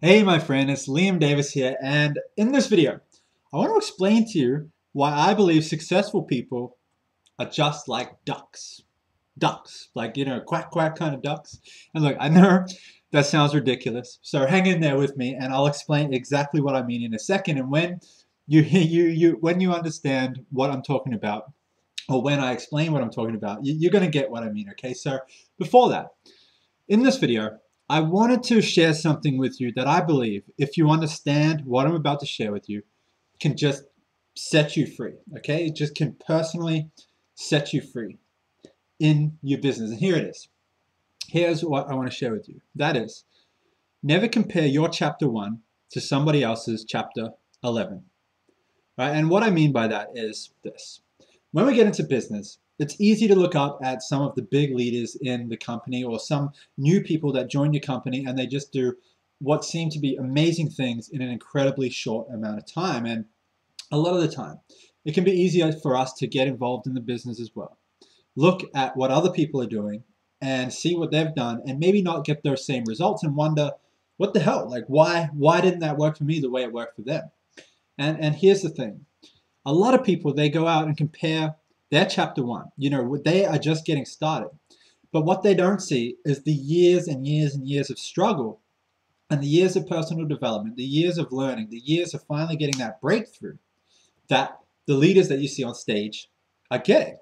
Hey, my friend, it's Liam Davis here, and in this video, I want to explain to you why I believe successful people are just like ducks. Ducks, like, quack quack kind of ducks. And look, I know that sounds ridiculous, so hang in there with me, and I'll explain exactly what I mean in a second. And when when you understand what I'm talking about, or when I explain what I'm talking about, you're going to get what I mean. Okay, so before that. In this video, I wanted to share something with you that I believe, if you understand what I'm about to share with you, can just set you free. Okay? It just can personally set you free in your business. And here it is. Here's what I want to share with you. That is, never compare your chapter 1 to somebody else's chapter 11. Right? And what I mean by that is this. When we get into business, it's easy to look up at some of the big leaders in the company or some new people that join your company and they just do what seem to be amazing things in an incredibly short amount of time. And a lot of the time, it can be easier for us to get involved in the business as well. Look at what other people are doing and see what they've done and maybe not get those same results and wonder, what the hell? Like, why didn't that work for me the way it worked for them? And here's the thing. A lot of people, they go out and compare their chapter 1. They are just getting started. But what they don't see is the years and years and years of struggle and the years of personal development, the years of learning, the years of finally getting that breakthrough that the leaders that you see on stage are getting.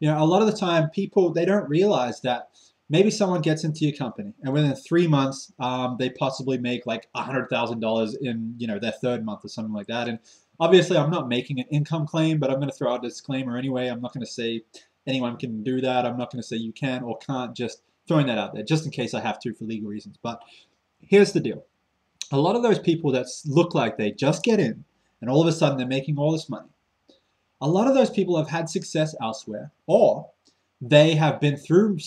A lot of the time, people, they don't realize that maybe someone gets into your company and within 3 months, they possibly make like $100,000 in, their third month or something like that. And obviously, I'm not making an income claim, but I'm going to throw out a disclaimer anyway. I'm not going to say anyone can do that. I'm not going to say you can or can't, just throwing that out there, just in case I have to for legal reasons. But here's the deal. A lot of those people that look like they just get in and all of a sudden they're making all this money, a lot of those people have had success elsewhere, or they have been through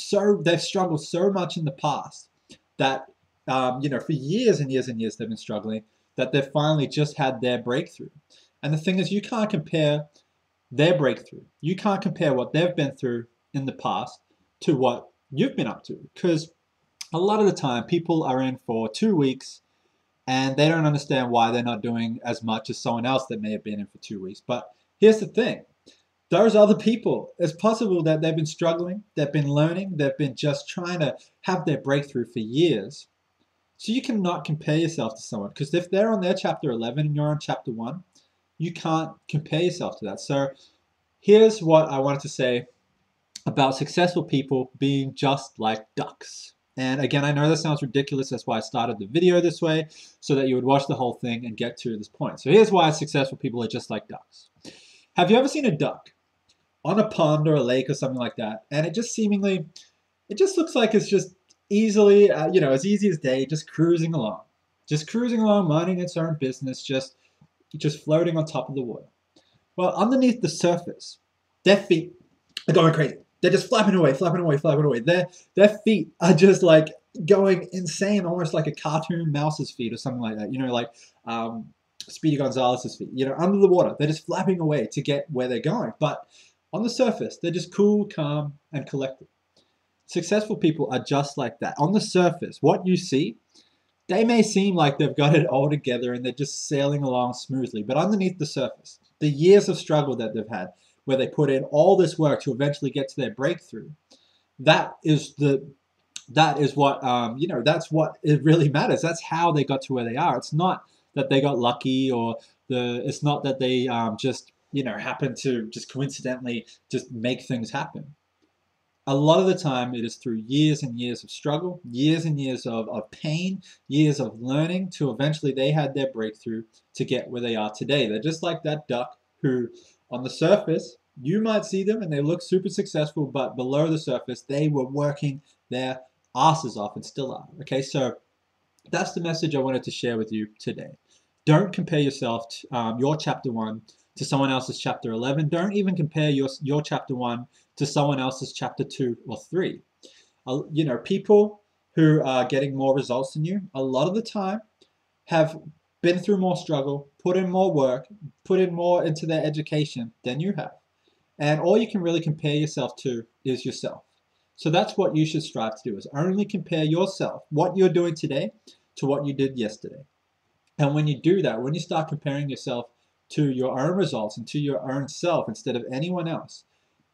they've struggled so much in the past that for years and years and years they've been struggling that they've finally just had their breakthrough. And the thing is, you can't compare their breakthrough. You can't compare what they've been through in the past to what you've been up to, because a lot of the time people are in for 2 weeks and they don't understand why they're not doing as much as someone else that may have been in for 2 weeks. But here's the thing. Those other people, it's possible that they've been struggling, they've been learning, they've been just trying to have their breakthrough for years. So you cannot compare yourself to someone, because if they're on their chapter 11 and you're on chapter 1, you can't compare yourself to that. So here's what I wanted to say about successful people being just like ducks. And again, I know that sounds ridiculous. That's why I started the video this way, so that you would watch the whole thing and get to this point. So here's why successful people are just like ducks. Have you ever seen a duck on a pond or a lake or something like that, and it just looks like it's just easily, as easy as day, just cruising along, minding its own business, just floating on top of the water. Well, underneath the surface, their feet are going crazy. They're just flapping away, flapping away, flapping away. Their feet are just like going insane, almost like a cartoon mouse's feet or something like that. Like Speedy Gonzalez's feet. Under the water, they're just flapping away to get where they're going. But on the surface, they're just cool, calm, and collected. Successful people are just like that. On the surface, what you see, they may seem like they've got it all together and they're just sailing along smoothly. But underneath the surface, the years of struggle that they've had, where they put in all this work to eventually get to their breakthrough, that is what that's what it really matters. That's how they got to where they are. It's not that they got lucky, or it's not that they just happen to just coincidentally just make things happen. A lot of the time it is through years and years of struggle, years and years of pain, years of learning, to eventually they had their breakthrough to get where they are today. They're just like that duck who, on the surface, you might see them and they look super successful, but below the surface, they were working their asses off and still are. Okay, so that's the message I wanted to share with you today. Don't compare yourself, your chapter 1, to someone else's chapter 11. Don't even compare your chapter 1 to someone else's chapter 2 or 3. People who are getting more results than you, a lot of the time, have been through more struggle, put in more work, put in more into their education than you have. And all you can really compare yourself to is yourself. So that's what you should strive to do, is only compare yourself, what you're doing today, to what you did yesterday. And when you do that, when you start comparing yourself to your own results and to your own self instead of anyone else,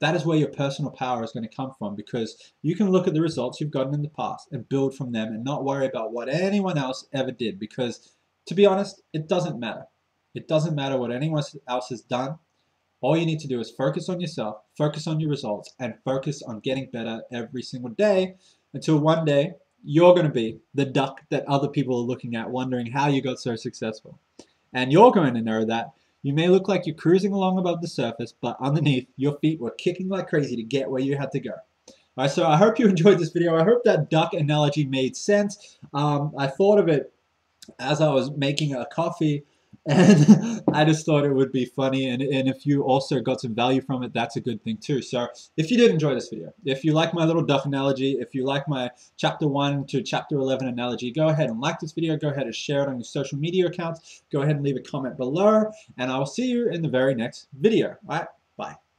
that is where your personal power is going to come from, because you can look at the results you've gotten in the past and build from them and not worry about what anyone else ever did. Because to be honest, it doesn't matter. It doesn't matter what anyone else has done. All you need to do is focus on yourself, focus on your results, and focus on getting better every single day until one day you're going to be the duck that other people are looking at, wondering how you got so successful. And you're going to know that you may look like you're cruising along above the surface, but underneath, your feet were kicking like crazy to get where you had to go. All right, so I hope you enjoyed this video. I hope that duck analogy made sense. I thought of it as I was making a coffee, and I just thought it would be funny. And if you also got some value from it, that's a good thing too. So if you did enjoy this video, if you like my little duck analogy, if you like my chapter 1 to chapter 11 analogy, go ahead and like this video, go ahead and share it on your social media accounts, go ahead and leave a comment below, and I will see you in the very next video. All right, bye.